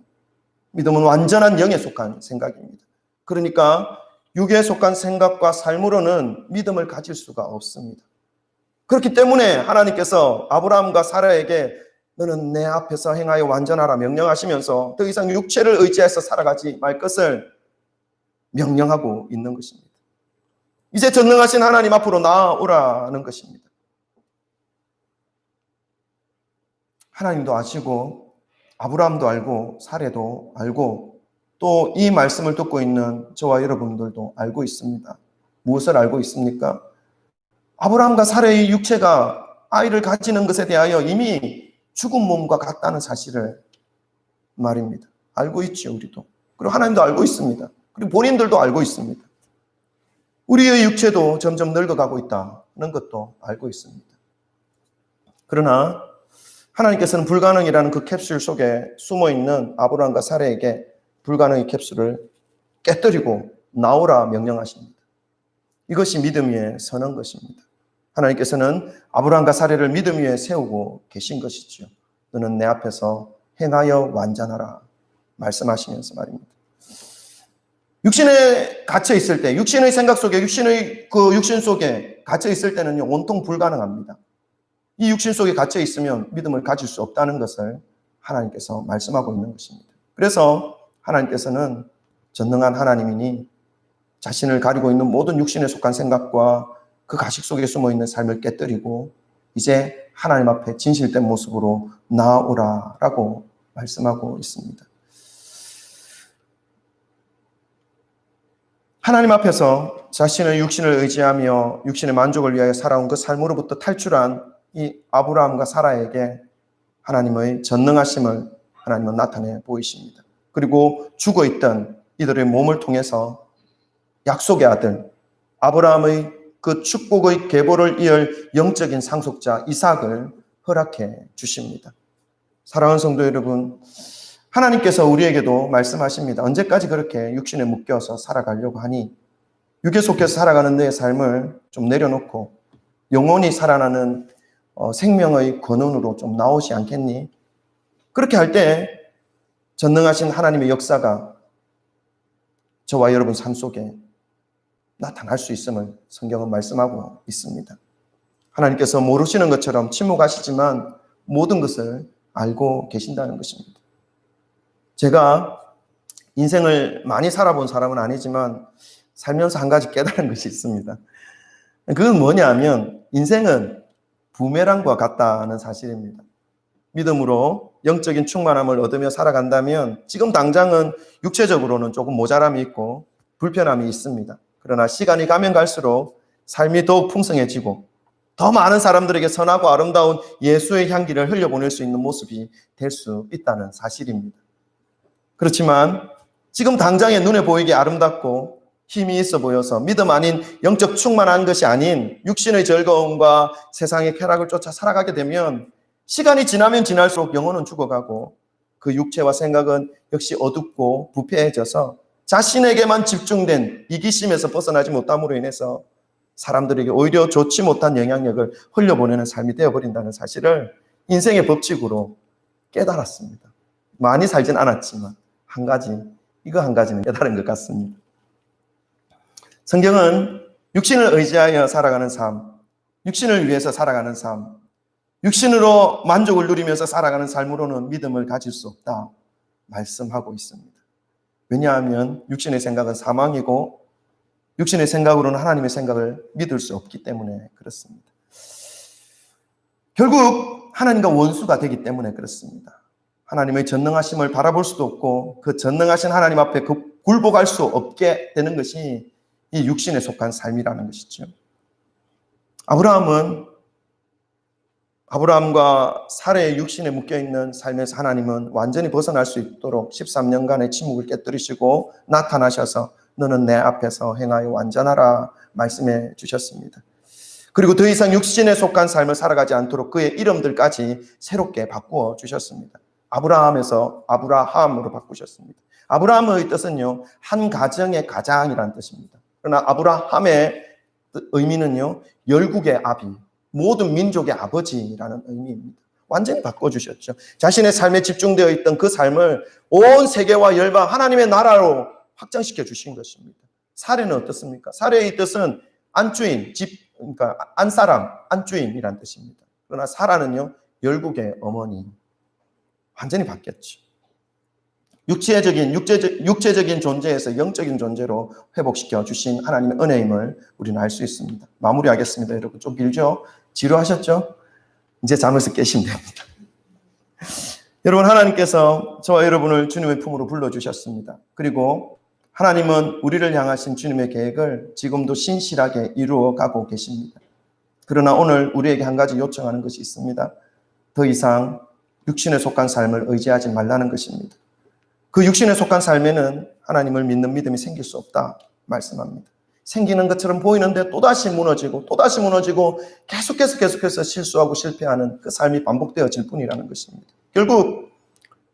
믿음은 완전한 영에 속한 생각입니다. 그러니까 육에 속한 생각과 삶으로는 믿음을 가질 수가 없습니다. 그렇기 때문에 하나님께서 아브라함과 사라에게 너는 내 앞에서 행하여 완전하라 명령하시면서 더 이상 육체를 의지해서 살아가지 말 것을 명령하고 있는 것입니다. 이제 전능하신 하나님 앞으로 나아오라는 것입니다. 하나님도 아시고 아브라함도 알고 사례도 알고 또 이 말씀을 듣고 있는 저와 여러분들도 알고 있습니다. 무엇을 알고 있습니까? 아브라함과 사례의 육체가 아이를 가지는 것에 대하여 이미 죽은 몸과 같다는 사실을 말입니다. 알고 있죠, 우리도. 그리고 하나님도 알고 있습니다. 그리고 본인들도 알고 있습니다. 우리의 육체도 점점 늙어가고 있다는 것도 알고 있습니다. 그러나 하나님께서는 불가능이라는 그 캡슐 속에 숨어있는 아브라함과 사례에게 불가능의 캡슐을 깨뜨리고 나오라 명령하십니다. 이것이 믿음 위에 서는 것입니다. 하나님께서는 아브라함과 사례를 믿음 위에 세우고 계신 것이죠. 너는 내 앞에서 행하여 완전하라 말씀하시면서 말입니다. 육신에 갇혀 있을 때, 육신의 생각 속에, 육신 속에 갇혀 있을 때는요, 온통 불가능합니다. 이 육신 속에 갇혀 있으면 믿음을 가질 수 없다는 것을 하나님께서 말씀하고 있는 것입니다. 그래서 하나님께서는 전능한 하나님이니 자신을 가리고 있는 모든 육신에 속한 생각과 그 가식 속에 숨어있는 삶을 깨뜨리고 이제 하나님 앞에 진실된 모습으로 나아오라라고 말씀하고 있습니다. 하나님 앞에서 자신의 육신을 의지하며 육신의 만족을 위하여 살아온 그 삶으로부터 탈출한 이 아브라함과 사라에게 하나님의 전능하심을 하나님은 나타내 보이십니다. 그리고 죽어있던 이들의 몸을 통해서 약속의 아들 아브라함의 그 축복의 계보를 이을 영적인 상속자 이삭을 허락해 주십니다. 사랑하는 성도 여러분, 하나님께서 우리에게도 말씀하십니다. 언제까지 그렇게 육신에 묶여서 살아가려고 하니? 육에 속해서 살아가는 내 삶을 좀 내려놓고 영원히 살아나는 생명의 권원으로 좀 나오지 않겠니? 그렇게 할 때 전능하신 하나님의 역사가 저와 여러분 삶 속에 나타날 수 있음을 성경은 말씀하고 있습니다. 하나님께서 모르시는 것처럼 침묵하시지만 모든 것을 알고 계신다는 것입니다. 제가 인생을 많이 살아본 사람은 아니지만 살면서 한 가지 깨달은 것이 있습니다. 그건 뭐냐면 인생은 부메랑과 같다는 사실입니다. 믿음으로 영적인 충만함을 얻으며 살아간다면 지금 당장은 육체적으로는 조금 모자람이 있고 불편함이 있습니다. 그러나 시간이 가면 갈수록 삶이 더욱 풍성해지고 더 많은 사람들에게 선하고 아름다운 예수의 향기를 흘려보낼 수 있는 모습이 될 수 있다는 사실입니다. 그렇지만 지금 당장에 눈에 보이게 아름답고 힘이 있어 보여서 믿음 아닌 영적 충만한 것이 아닌 육신의 즐거움과 세상의 쾌락을 쫓아 살아가게 되면 시간이 지나면 지날수록 영혼은 죽어가고 그 육체와 생각은 역시 어둡고 부패해져서 자신에게만 집중된 이기심에서 벗어나지 못함으로 인해서 사람들에게 오히려 좋지 못한 영향력을 흘려보내는 삶이 되어버린다는 사실을 인생의 법칙으로 깨달았습니다. 많이 살진 않았지만 이거 한 가지는 깨달은 것 같습니다. 성경은 육신을 의지하여 살아가는 삶, 육신을 위해서 살아가는 삶, 육신으로 만족을 누리면서 살아가는 삶으로는 믿음을 가질 수 없다 말씀하고 있습니다. 왜냐하면 육신의 생각은 사망이고 육신의 생각으로는 하나님의 생각을 믿을 수 없기 때문에 그렇습니다. 결국 하나님과 원수가 되기 때문에 그렇습니다. 하나님의 전능하심을 바라볼 수도 없고 그 전능하신 하나님 앞에 굴복할 수 없게 되는 것이 이 육신에 속한 삶이라는 것이죠. 아브라함은 아브라함과 사라의 육신에 묶여있는 삶에서 하나님은 완전히 벗어날 수 있도록 13년간의 침묵을 깨뜨리시고 나타나셔서 너는 내 앞에서 행하여 완전하라 말씀해 주셨습니다. 그리고 더 이상 육신에 속한 삶을 살아가지 않도록 그의 이름들까지 새롭게 바꾸어 주셨습니다. 아브라함에서 아브라함으로 바꾸셨습니다. 아브라함의 뜻은요, 한 가정의 가장이라는 뜻입니다. 그러나 아브라함의 의미는요, 열국의 아비, 모든 민족의 아버지라는 의미입니다. 완전히 바꿔주셨죠. 자신의 삶에 집중되어 있던 그 삶을 온 세계와 열방 하나님의 나라로 확장시켜 주신 것입니다. 사례는 어떻습니까? 사례의 뜻은 안주인, 그러니까 안사람, 안주인이라는 뜻입니다. 그러나 사라는요, 열국의 어머니. 완전히 바뀌었죠. 육체적인 존재에서 영적인 존재로 회복시켜 주신 하나님의 은혜임을 우리는 알 수 있습니다. 마무리하겠습니다. 여러분 좀 길죠? 지루하셨죠? 이제 잠에서 깨시면 됩니다. 여러분, 하나님께서 저와 여러분을 주님의 품으로 불러주셨습니다. 그리고 하나님은 우리를 향하신 주님의 계획을 지금도 신실하게 이루어 가고 계십니다. 그러나 오늘 우리에게 한 가지 요청하는 것이 있습니다. 더 이상 육신에 속한 삶을 의지하지 말라는 것입니다. 그 육신에 속한 삶에는 하나님을 믿는 믿음이 생길 수 없다 말씀합니다. 생기는 것처럼 보이는데 또다시 무너지고 계속해서 실수하고 실패하는 그 삶이 반복되어질 뿐이라는 것입니다. 결국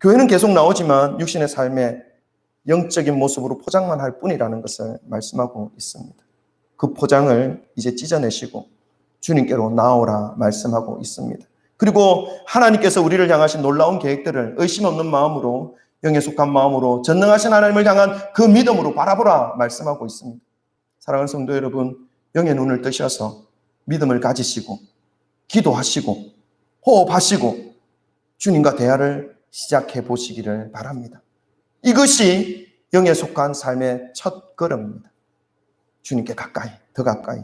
교회는 계속 나오지만 육신의 삶에 영적인 모습으로 포장만 할 뿐이라는 것을 말씀하고 있습니다. 그 포장을 이제 찢어내시고 주님께로 나오라 말씀하고 있습니다. 그리고 하나님께서 우리를 향하신 놀라운 계획들을 의심 없는 마음으로, 영에 속한 마음으로, 전능하신 하나님을 향한 그 믿음으로 바라보라 말씀하고 있습니다. 사랑하는 성도 여러분, 영의 눈을 뜨셔서 믿음을 가지시고 기도하시고 호흡하시고 주님과 대화를 시작해 보시기를 바랍니다. 이것이 영에 속한 삶의 첫 걸음입니다. 주님께 가까이, 더 가까이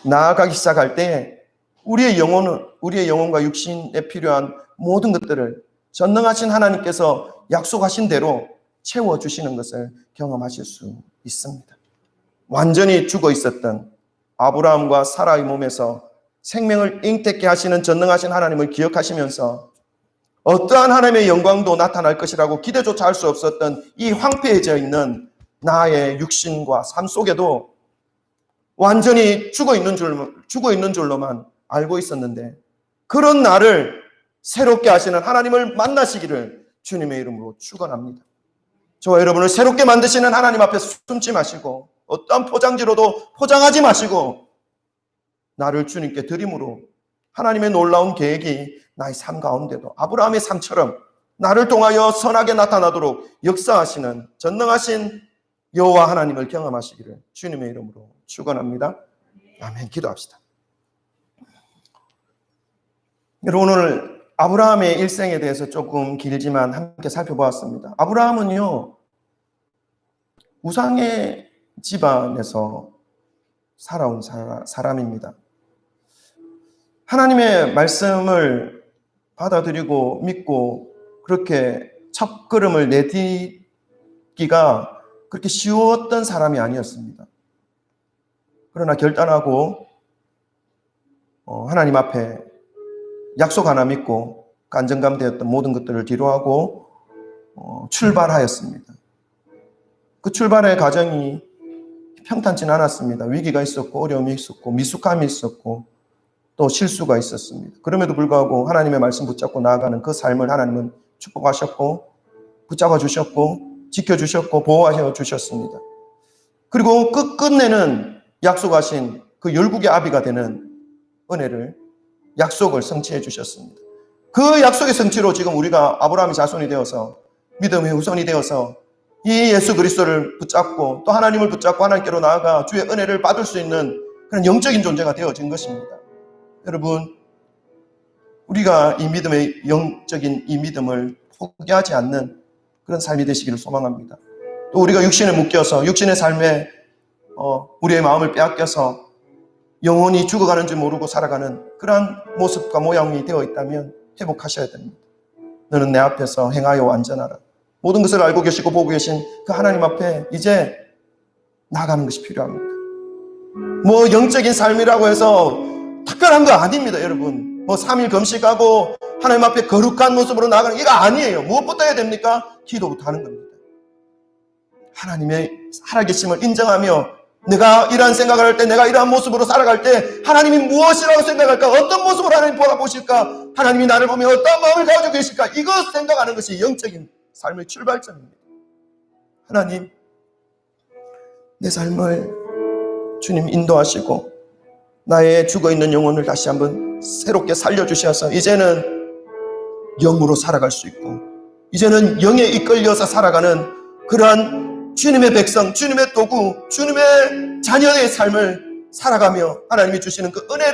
나아가기 시작할 때 우리의 영혼과 육신에 필요한 모든 것들을 전능하신 하나님께서 약속하신 대로 채워주시는 것을 경험하실 수 있습니다. 완전히 죽어 있었던 아브라함과 사라의 몸에서 생명을 잉태케 하시는 전능하신 하나님을 기억하시면서 어떠한 하나님의 영광도 나타날 것이라고 기대조차 할 수 없었던 이 황폐해져 있는 나의 육신과 삶 속에도 완전히 죽어 있는 줄로만 알고 있었는데, 그런 나를 새롭게 하시는 하나님을 만나시기를 주님의 이름으로 축원합니다. 저와 여러분을 새롭게 만드시는 하나님 앞에 숨지 마시고 어떠한 포장지로도 포장하지 마시고 나를 주님께 드림으로 하나님의 놀라운 계획이 나의 삶 가운데도 아브라함의 삶처럼 나를 통하여 선하게 나타나도록 역사하시는 전능하신 여호와 하나님을 경험하시기를 주님의 이름으로 축원합니다. 아멘. 기도합시다. 여러분, 오늘 아브라함의 일생에 대해서 조금 길지만 함께 살펴보았습니다. 아브라함은요, 우상의 집안에서 살아온 사람입니다. 하나님의 말씀을 받아들이고 믿고 그렇게 첫걸음을 내딛기가 그렇게 쉬웠던 사람이 아니었습니다. 그러나 결단하고 하나님 앞에 약속 하나 믿고 안정감 되었던 모든 것들을 뒤로하고 출발하였습니다. 그 출발의 과정이 평탄치는 않았습니다. 위기가 있었고 어려움이 있었고 미숙함이 있었고 또 실수가 있었습니다. 그럼에도 불구하고 하나님의 말씀 붙잡고 나아가는 그 삶을 하나님은 축복하셨고 붙잡아 주셨고 지켜주셨고 보호하셔 주셨습니다. 그리고 끝내는 약속하신 그 열국의 아비가 되는 은혜를, 약속을 성취해 주셨습니다. 그 약속의 성취로 지금 우리가 아브라함의 자손이 되어서 믿음의 후손이 되어서 이 예수 그리스도를 붙잡고 또 하나님을 붙잡고 하나님께로 나아가 주의 은혜를 받을 수 있는 그런 영적인 존재가 되어진 것입니다. 여러분, 우리가 이 믿음의 영적인 이 믿음을 포기하지 않는 그런 삶이 되시기를 소망합니다. 또 우리가 육신에 묶여서 육신의 삶에 우리의 마음을 빼앗겨서 영혼이 죽어가는 줄 모르고 살아가는 그러한 모습과 모양이 되어 있다면 회복하셔야 됩니다. 너는 내 앞에서 행하여 완전하라. 모든 것을 알고 계시고 보고 계신 그 하나님 앞에 이제 나아가는 것이 필요합니다. 뭐 영적인 삶이라고 해서 특별한 거 아닙니다, 여러분. 뭐 3일 금식하고 하나님 앞에 거룩한 모습으로 나아가는 이거 아니에요. 무엇부터 해야 됩니까? 기도부터 하는 겁니다. 하나님의 살아계심을 인정하며 내가 이러한 생각을 할 때, 내가 이러한 모습으로 살아갈 때 하나님이 무엇이라고 생각할까? 어떤 모습으로 하나님 보아보실까? 하나님이 나를 보며 어떤 마음을 가지고 계실까? 이것 생각하는 것이 영적인 삶의 출발점입니다. 하나님, 내 삶을 주님 인도하시고 나의 죽어있는 영혼을 다시 한번 새롭게 살려주셔서 이제는 영으로 살아갈 수 있고 이제는 영에 이끌려서 살아가는 그러한 주님의 백성, 주님의 도구, 주님의 자녀의 삶을 살아가며 하나님이 주시는 그 은혜를